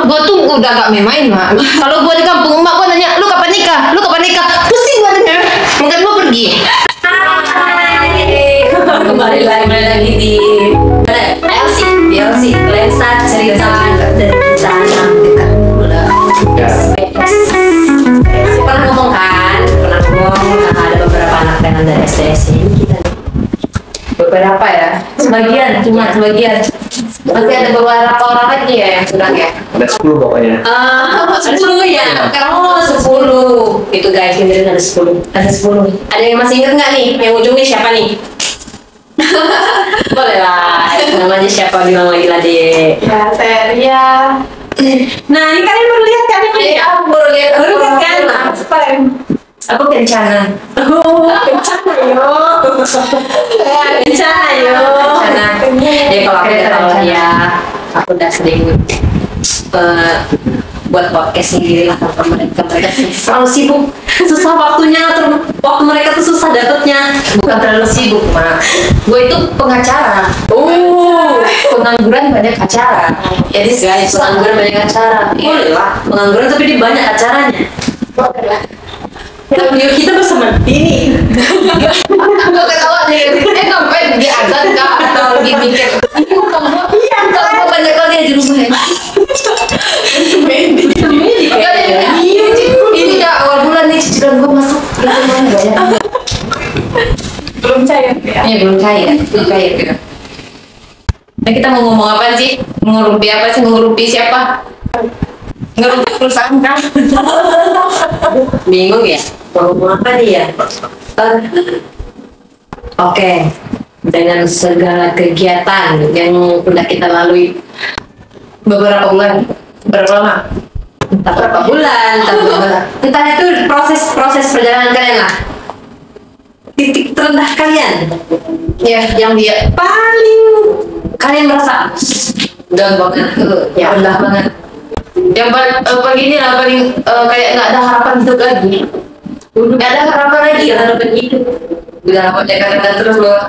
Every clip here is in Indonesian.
gue tuh udah gak main-main mah. Kalau gue di kampung emak gue nanya, lu kapan nikah? Pusing gue nanya. Mungkin gue pergi. Hai, kembali lagi di LC Lensa cerita dari kita yang kita udah pernah ngomong ada beberapa anak tenan dari SDS ini kita beberapa ya, sebagian masih ada beberapa orang lagi ya yang sudah ya. Ada 10 pokoknya. 10 ya. Sekarang 10. Itu guys, ini ada 10. Ada yang masih ingat nggak nih? Yang ujung nih siapa nih? Boleh lah. Namanya siapa, bilang lagi lah deh. Ya, saya Ria. Nah, ini kalian baru lihat kan? Iya, baru lihat kan? Aku kencana. Kencana yo. Kencana. Ya kalau aku udah tahu ya, aku udah sering buat podcast sendiri lah sama mereka selalu sibuk, susah waktunya, waktu mereka tuh susah dapetnya. Bukan terlalu sibuk mah, gue itu pengacara. Pengangguran banyak acara. Jadi guys, pengangguran banyak acara. Boleh lah, pengangguran tapi dia banyak acaranya. Boleh lah. Yuk kita bersama ini. Gue ketawa nih, ngapain di azan kak atau lagi mikir? Gue banyak kali ya di rumah ya. Ini udah awal bulan nih, cicilan gue masuk. Belum cair ya? Iya belum cair gitu. Nah kita mau ngomong apa sih? Ngerumpi apa sih? Ngerumpi siapa? Ngerumpi perusahaan kan? Bingung ya, mau ngomong apa nih ya? Oke, dengan segala kegiatan yang udah kita lalui Beberapa bulan. berapa lama? Entah berapa bulan, entah itu proses perjalanan kalian lah. Titik terendah kalian, Ya yang dia paling kalian merasa down banget, ya rendah banget. yang paling ini lah paling kayak nggak ada harapan hidup lagi. Nggak ada harapan lagi, harapan hidup. Udah harapan Jakarta terus loh.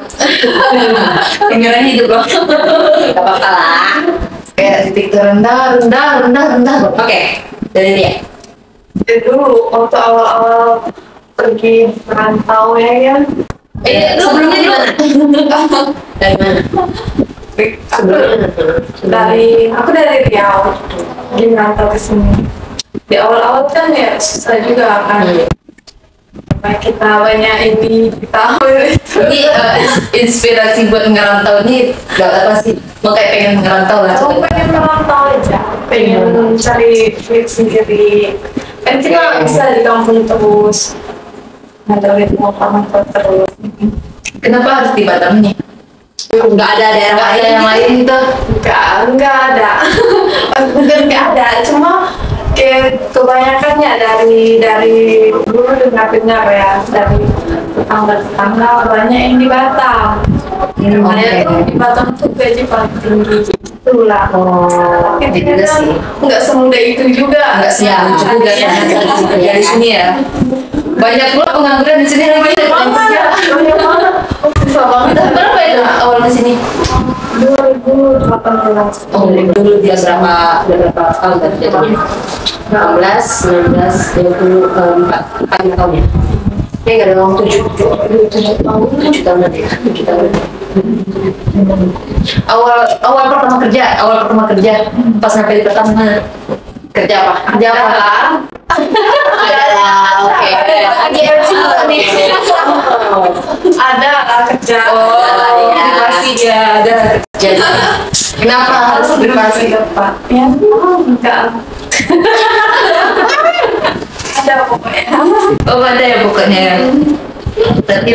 Pengen hidup loh. Gak apa-apa lah. Kayak titik terendah. Oke, dari dia. Jadi dulu waktu awal-awal pergi merantau ya kan. Sebelumnya di mana? Dari mana? Aku dari Riau, di merantau ke sini. Di awal-awal kan ya susah juga kan. Kita banyak ini kita itu. Ini inspirasi buat ngerantau ini gak apa sih? Mau kayak pengen ngerantau lah. Aku pengen merantau aja, pengen cari duit sendiri. Kan kita nggak bisa di kampung terus, ada duit mau merantau terus. Kenapa harus di Batam nih? Nggak ada daerah Gak ada yang lain gitu? Enggak ada. Bukan enggak ada, cuma kayak kebanyakannya dari dulu dengar ya dari tetangga banyak yang di Batam. Makanya tuh di Batam tuh gaji paling tinggi itulah. Gitu juga sih. Nggak semudah itu juga. Nggak siap juga dari sini ya. Banyak pula pengangguran di sini lagi. Susah banget. Berapa itu awal di sini? 2018. Oh, dulu dia berapa tahun tadi jadinya? 18, 19, 20, 4 tahun ya? Kayak nggak ada uang 7 tahun nanti ya? 7 tahun. Awal pertama kerja pas sampai di pertama kerja apa? Oke. Lagi MC nih. Ada kerja. Masih dia ada kerja. Kenapa harus privasi? Pak? Ya, enggak. Ada pokoknya. Oh ada ya pokoknya. Berarti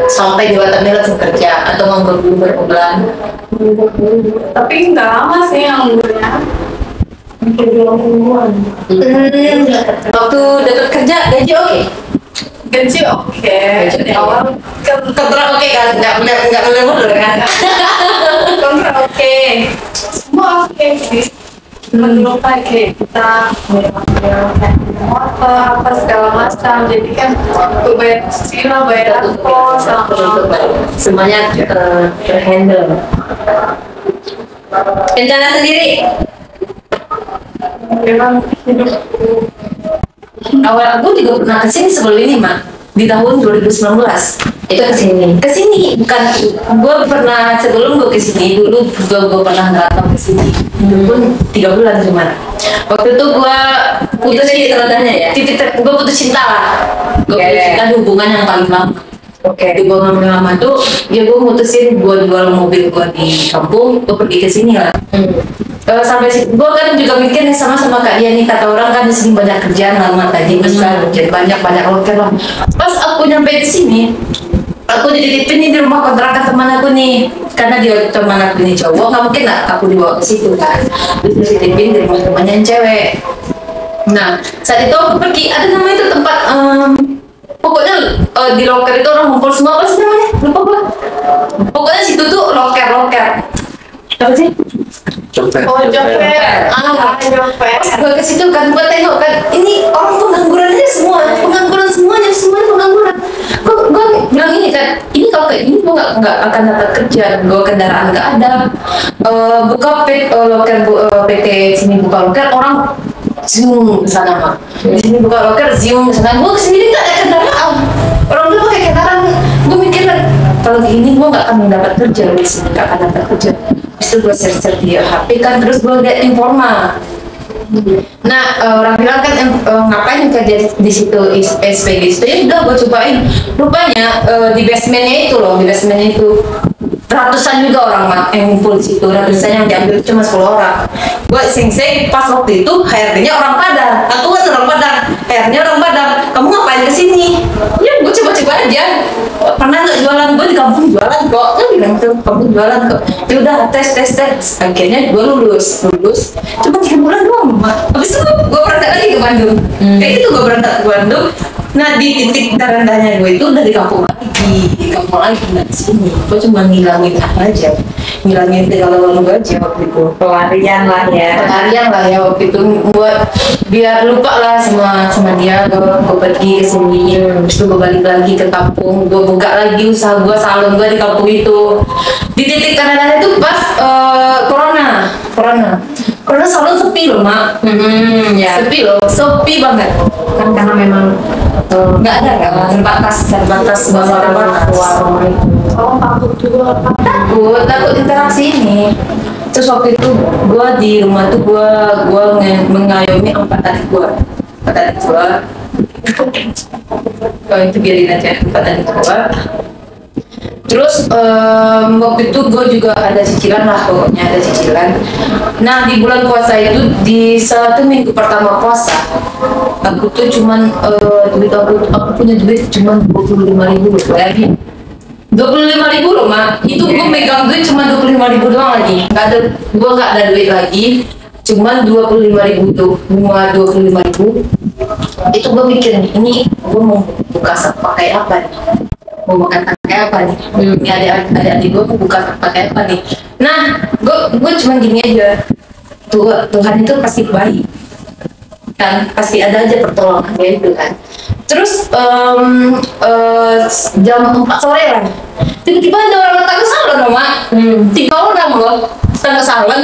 sampai di Batam langsung kerja atau nganggur dulu berapa bulan? Tapi enggak lama sih nganggurnya. Mungkin 2 mingguan. Waktu dapat kerja gaji oke? Gaji oke. Di awal Kontrak oke kan? Nggak mundur kan? kontrak oke. Semua oke sih. Menurut kayak kita motor apa segala macam, jadi kan untuk bayar cicilan, bayar kos, Semuanya terhandle. Rencana sendiri? memang hidup Awal aku juga pernah kesini sebelum ini mak, di tahun 2019. Itu kesini. Kesini bukan, gue pernah sebelum gue kesini dulu gue pernah datang kesini. Itu pun 3 bulan cuman. Waktu itu gue putus Itu ceritanya ya? gue putus cinta lah. Gue Oke. putus cinta di hubungan yang paling lama. Oke. Di hubungan yang lama tuh ya gue mutusin gue jual mobil gue di kampung, gue pergi ke sini lah. Sampai gue kan juga mikir nih sama kak dia nih, kata orang kan di sini banyak kerjaan lama tadi besar kerjaan banyak loker lah. Pas aku nyampe di sini, aku dititipin nih di rumah kontrakan teman aku nih, karena dia teman aku ini cowok, nggak mungkin lah aku dibawa ke situ kan. Terus dititipin di rumah temannya yang cewek. Nah saat itu aku pergi, ada namanya itu tempat pokoknya di loker itu orang ngumpul semua, apa sih namanya? Lupa gue. Pokoknya situ tuh loker. Apa sih? Copet. oh copet Pas copet gue ke situ kan, gue tengok kan, ini orang pengangguran aja semuanya pengangguran. Gue bilang ini kan, ini kalau kayak gini gue nggak akan dapat kerja, gue kendaraan nggak ada. Buka loker PT sini buka loker orang zoom ke sana mah, di sini buka loker zoom ke sana. Gue kesini nggak ada kendaraan, orang dulu pakai kendaraan. Gue mikir kalau ini gue nggak akan dapat kerja di sini, nggak akan dapat kerja. Itu gue search di HP kan, terus gue lihat informa. Nah orang bilang kan ngapain kerja di situ SPG itu, ya udah gue cobain. Rupanya di basementnya itu ratusan juga orang mak yang ngumpul di situ, ratusan yang diambil cuma 10 orang. Gue iseng-iseng pas waktu itu HRD-nya orang Padang, aku kan orang Padang, HRD-nya orang Padang. Kamu ngapain kesini? Ya gue coba-coba aja. Pernah nggak jualan? Gue di kampung jualan kok. Kan bilang tuh kampung jualan kok. Ya udah tes. Akhirnya gue lulus. Cuma 3 bulan doang mak. Habis itu gue berangkat lagi ke Bandung. Kayak gitu gue berangkat ke Bandung. Nah di titik terendahnya gue itu udah di kampung lagi nggak di sini. Gue cuma ngilangin apa aja, ngilangin kegalauan gue aja waktu itu. Pelarian lah ya. Pelarian lah ya waktu itu, buat biar lupa lah sama dia. Gue pergi ke sini, terus gue balik lagi ke kampung, gue buka lagi usaha gue, salon gue di kampung itu. Di titik terendahnya itu pas corona salon sepi loh mak. Ya. Sepi banget Kan karena memang nggak ada kan, terbatas warung itu. oh takut juga Takut interaksi ini. Terus waktu itu gue di rumah tuh gue mengayomi 4 adik gue. Oh itu biarin aja, 4 adik gue. Terus waktu itu gue juga ada cicilan lah, pokoknya ada cicilan. Nah di bulan puasa itu, di 1 minggu pertama puasa, aku tuh cuman duit aku punya duit cuman 25.000 loh, bayangin. 25.000 loh mak, itu gue megang duit cuma 25.000 doang lagi, gue nggak ada duit lagi, cuman 25.000 tuh, cuma 25.000. Itu gue mikir nih, ini gue mau buka pakai apa nih, mau makan pakai apa nih, ini adik gue mau buka pakai apa nih. Nah gue cuma gini aja, Tuhan itu pasti baik kan, pasti ada aja pertolongan gitu kan. Terus jam 4 sore lah, tiba-tiba ada orang datang ke salon loh mak. 3 orang loh datang ke salon.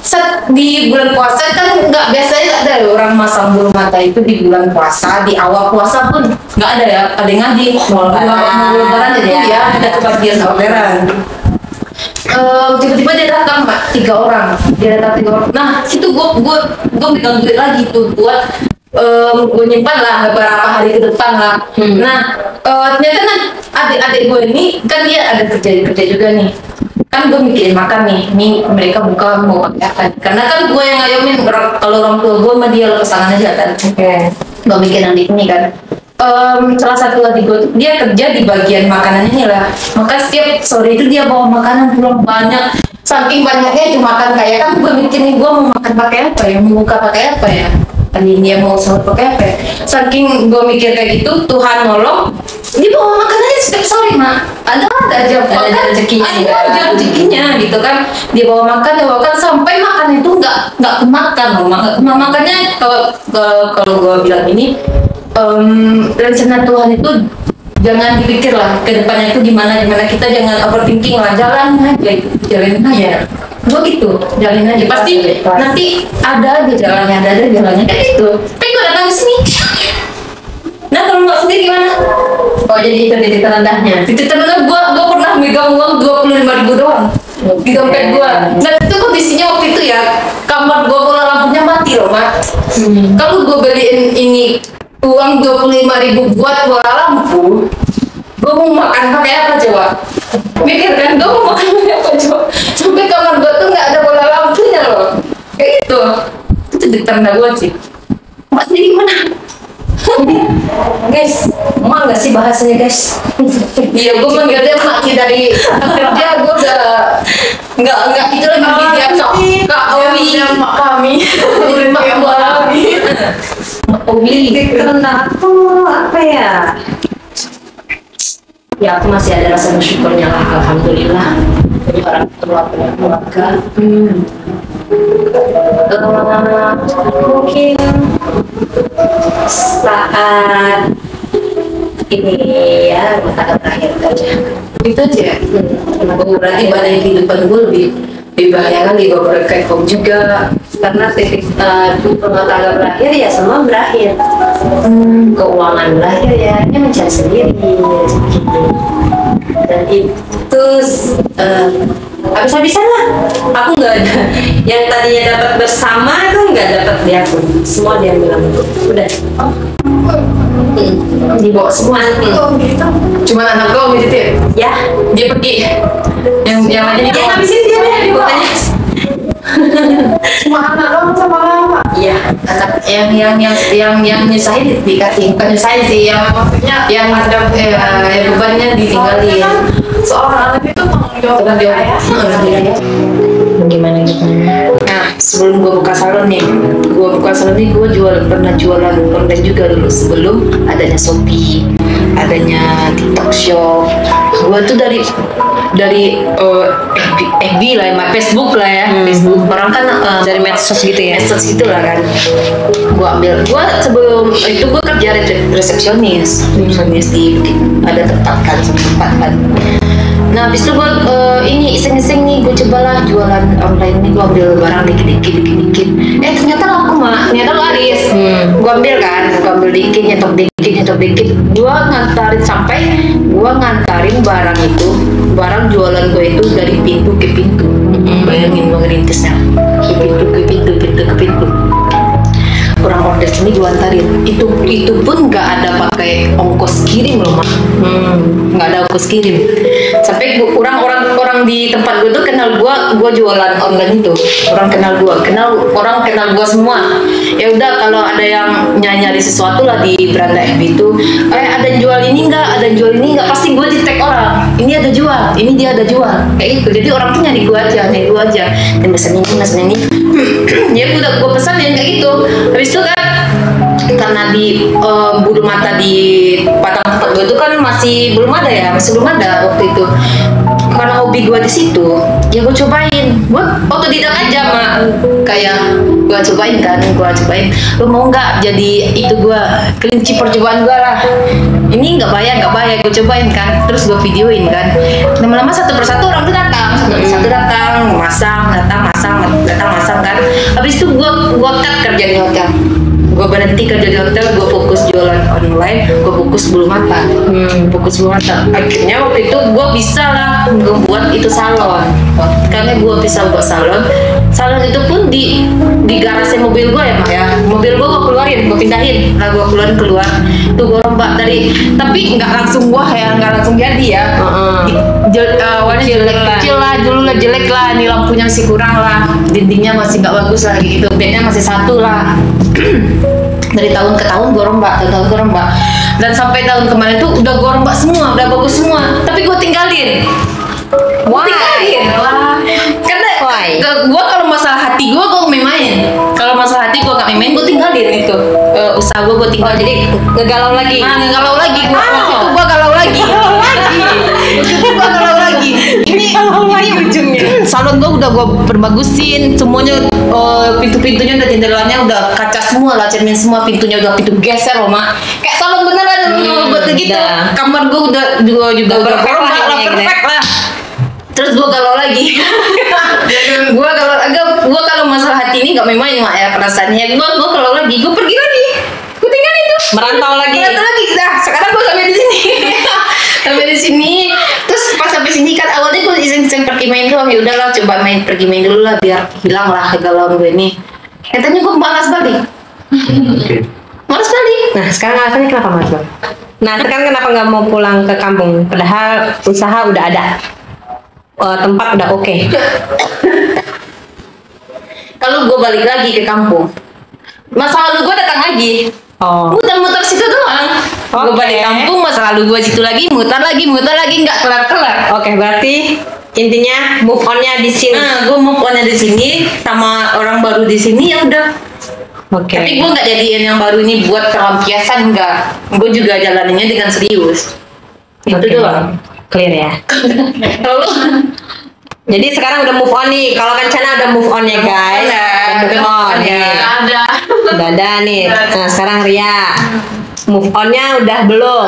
Saat di bulan puasa kan nggak, biasanya nggak ada orang masang bulu mata itu di bulan puasa, di awal puasa pun nggak ada ya, ada ngadi mau lebaran itu ya, ada kebagian lebaran. Tiba-tiba dia datang mak, 3 orang. Nah situ gue pegang duit lagi tuh buat gue nyimpan lah beberapa hari ke depan lah. Nah ternyata adik-adik gue ini kan dia ada kerja juga nih. Kan gue mikirin makan nih mereka buka mau pakai apa? Karena kan gue yang ngayomin, kalau orang tua gue sama dia pasangan aja kan. Gue mikirin adik ini kan. Salah satu adik gue dia kerja di bagian makanan ini lah. Maka setiap sore itu dia bawa makanan pulang banyak. Saking banyaknya itu makan, kayak kan gue mikirin gue mau makan pakai apa ya, mau buka pakai apa ya. Tadi dia mau sahur pakai apa ya. Saking gue mikir kayak gitu, Tuhan nolong. Dia bawa makanannya setiap sore mak, ada aja rezekinya gitu kan. Dia bawa makan sampai makan itu nggak kemakan loh mak. Makanya kalau gue bilang ini rencana Tuhan itu jangan dipikir lah ke depannya itu gimana, kita jangan overthinking lah, jalanin aja. Gue gitu, jalanin aja. Pasti nanti ada aja jalannya kayak gitu. Tapi gue datang ke sini. Nah kalau nggak sendiri gimana? Oh jadi itu titik terendahnya. Titik terendah gue pernah megang uang 25.000 doang di dompet gue. Nah itu kondisinya waktu itu ya kamar gue bola lampunya mati loh mak. Kalau gue beliin ini uang 25.000 buat bola lampu, gue mau makan pakai apa coba? Mikir kan gue mau makan pakai apa coba? Sampai kamar gue tuh nggak ada bola lampunya loh. Kayak gitu. Itu titik terendah gue sih. Mak sendiri gimana? Guys, mau nggak sih bahasanya guys? Iya, gue manggilnya mak sih dari kerja gue udah nggak itu lagi dia kak Owi mak kami. mak kami. Owi titik terendah tuh apa ya? Ya aku masih ada rasa bersyukurnya lah, alhamdulillah. Jadi orang tua punya keluarga. Mungkin saat ini ya kata terakhir aja. Itu aja. Berarti badai kehidupan gue lebih bahaya kali gue berkait kok juga. Karena titik rumah tangga berakhir ya semua berakhir. Keuangan berakhir ya dia mencari sendiri rezeki. Dan itu habis-habisan lah. Aku nggak ada yang tadinya dapat bersama itu nggak dapat di aku. Semua dia bilang udah dibawa semua. Cuman anak gue gitu ya. Ya Dia pergi. Yang lainnya dia dibawa. ngabisin dia deh pokoknya. Cuma anak doang sama lama. Iya. Anak yang nyusahin dikasih, bukan nyusahin sih, yang Maksudnya yang ada yang bebannya ditinggalin. Seorang anak itu tanggung jawab Tanggung jawab. ayah. Gimana gitu? Nah, sebelum gue buka salon nih, gue pernah jualan online juga dulu sebelum adanya Shopee, adanya TikTok Shop. Gue tuh dari FB lah, Facebook lah ya, Facebook. Orang kan Dari medsos gitu ya? medsos gitu lah kan. Gue sebelum itu gue kerja resepsionis di ada tempat kan, kan. Nah, habis itu gue ini iseng-iseng nih, gue cobalah jualan online nih, gue ambil barang dikit-dikit. Ternyata laku mak, ternyata laris. Gue ambil dikit, nyetok dikit. Gue ngantarin barang itu, barang jualan gue itu dari pintu ke pintu. Bayangin gue ngerintisnya, pintu ke pintu. Orang order sini gue antarin, itu pun nggak ada pakai ongkos kirim loh mak, nggak ada ongkos kirim. Sampai orang di tempat gue tuh kenal gue jualan online itu, orang kenal gue semua. Ya udah kalau ada yang nyari sesuatu lah di beranda FB itu, ada jual ini nggak, pasti gue di tag orang, ini ada jual, ini dia ada jual, kayak gitu. Jadi orang tuh nyari gue aja, dan pesan ini. Ya udah gue pesan yang kayak gitu. Habis itu kan karena di bulu mata di Padang tempat gue itu kan masih belum ada waktu itu. Karena hobi gue di situ, ya gue cobain. Gue otodidak aja mak, kayak gue cobain. Lo mau nggak jadi itu gue kelinci percobaan gue lah. Ini nggak bayar, gue cobain kan. Terus gue videoin kan. Lama-lama satu persatu orang tuh datang, masang kan. Habis itu gue cut kerja di hotel. Gue berhenti kerja di hotel, gue fokus jualan online, gue fokus bulu mata. Akhirnya waktu itu gue bisa lah membuat itu salon. Karena gue bisa buat salon itu pun di garasi mobil gue ya mak ya. Mobil gue keluarin, gue pindahin, gue keluar. Tuh gue rombak tapi nggak langsung jadi ya. Awalnya jelek lah, ini lampunya masih kurang lah, dindingnya masih nggak bagus lah gitu, bednya masih satu lah. Dari tahun ke tahun gue rombak, dan sampai tahun kemarin tuh udah gue rombak semua, udah bagus semua, tapi gue tinggalin. Karena gue kalau masalah hati gue main. Kalau masalah hati gue gak main, gue tinggalin itu usaha gue tinggal. Jadi Ngegalau lagi. galau lagi. Gue galau lagi. Ini ujungnya. Salon gue udah gue perbagusin semuanya, pintu-pintunya udah jendelanya udah kaca semua lah, cermin semua, pintunya udah pintu geser loh mak. Kayak salon beneran buat gitu. Kamar gue udah perfect lah. Terus gue galau lagi. gue kalau masalah hati ini nggak main-main mak ya perasaannya. Gue kalau lagi gue pergi lagi. Gue tinggal itu. Merantau lagi. Nah, sekarang gue sampai di sini. Sampai di sini. Terus pas sampai sini kan awalnya gue izin pergi main doang. Ya udahlah coba pergi main dulu lah biar hilang lah kegalauan gue ini. Katanya gue malas balik. Malas balik. Nah sekarang alasannya kenapa Mas Bang? Nah sekarang kenapa nggak mau pulang ke kampung? Padahal usaha udah ada, tempat udah oke. Kalau gue balik lagi ke kampung, masa lalu gue datang lagi. Oh. Muter-muter situ doang. Gue Oke. balik kampung, masa lalu gue situ lagi, muter lagi, nggak kelar-kelar. Oke, berarti intinya move on-nya di sini. Nah, gue move on-nya di sini sama orang baru di sini ya udah. Oke. Tapi gue nggak jadiin yang baru ini buat pelampiasan enggak. Gue juga jalaninnya dengan serius. Itu Oke. doang. Clear ya. Kalau Jadi sekarang udah move on nih. Kalau Kencana udah move on ya guys. Udah move on ya. Ada. Udah ada nih. Nah sekarang Ria, move on-nya udah belum?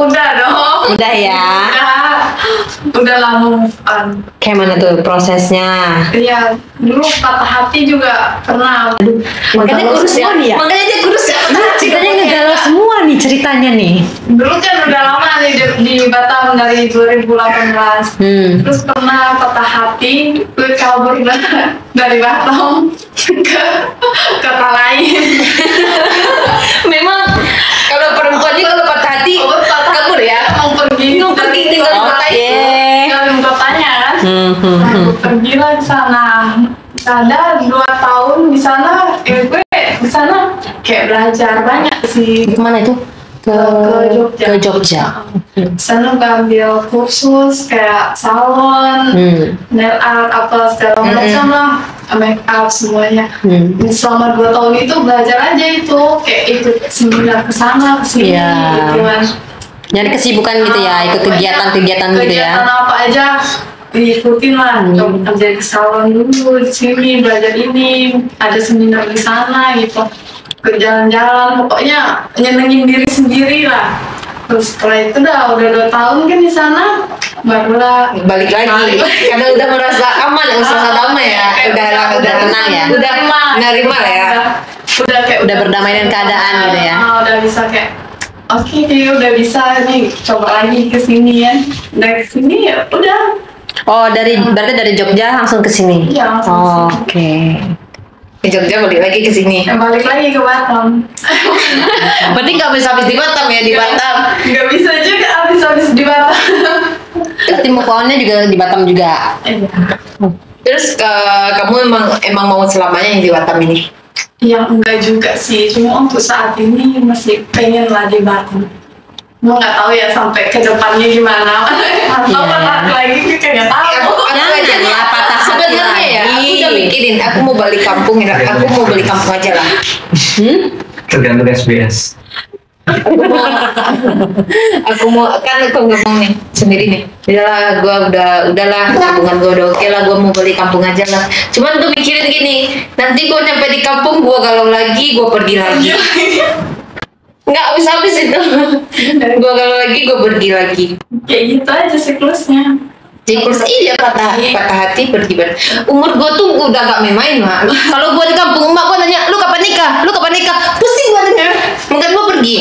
Udah dong. Udah ya. Udah lama move on. Kayak mana tuh prosesnya? Iya, dulu patah hati juga pernah. makanya Galau kurus ya. semua nih ya? Makanya dia kurus ya. Ceritanya ngegalau semua nih ceritanya nih. Dulu kan udah lama nih di Batam dari 2018. Terus pernah patah hati, gue kabur dari Batam ke kota lain. Memang kalau perempuannya kalau patah hati kabur ya. Mau pergi Mau pergi tinggal di kota itu. tinggalin kotanya kan. Nah, gue pergilah ke sana. Ada 2 tahun di sana, gue di sana kayak belajar banyak sih. Kemana itu? Ke Jogja. Ke Jogja. Di sana gue ambil kursus kayak salon, nail art, apa segala macam lah, make up semuanya. Selama 2 tahun itu belajar aja itu, kayak ikut seminar ke sana ke sini, Iya. gitu kan. Nyari kesibukan gitu ya, ikut kegiatan-kegiatan gitu ya. Kegiatan apa aja diikutin lah, coba kerja di salon dulu di sini, belajar ini, ada seminar di sana gitu, ke jalan-jalan, pokoknya nyenengin diri sendiri lah. Terus setelah itu udah 2 tahun kan di sana, barulah Balik lagi. Karena udah merasa aman, usaha lama ya. Kayak Udah tenang ya. Udah menerima ya. Udah kayak Udah berdamai dengan keadaan gitu ya. udah bisa kayak oke, udah bisa nih, coba lagi ke sini ya. Dari sini ya udah. Oh berarti dari Jogja langsung ke sini. Iya, langsung Oh, ke oke. Ke Jogja balik lagi ke sini. Balik lagi ke Batam. Berarti nggak habis-habis di Batam ya, di Batam. Nggak bisa juga habis-habis di Batam. Berarti move on-nya juga di Batam juga. Iya. Terus kamu emang mau selamanya yang di Batam ini? Yang enggak juga sih, cuma untuk saat ini masih pengen lah di Batam. Mau nggak tahu ya sampai ke depannya gimana. Atau Iya. patah lagi kayak nggak tahu. Aku aja Janganlah patah hati sebenarnya ya. Aku lagi. udah mikirin, aku mau balik kampung ya. Aku mau balik kampung aja lah. Tergantung SBS. Aku mau kan aku ngomong nih sendiri nih. Udahlah tabungan gue udah oke lah, gue mau balik kampung aja lah. Cuman gue mikirin gini, nanti gue nyampe di kampung gue galau lagi, gue pergi lagi. Nggak habis-habis itu. Gue galau lagi, gue pergi lagi. Kayak gitu aja siklusnya. Siklus iya patah hati pergi balik. Umur gue tuh udah gak main-main mak. Kalau gue di kampung emak gue nanya lu kapan nikah, pusing gue denger. Mungkin gue pergi.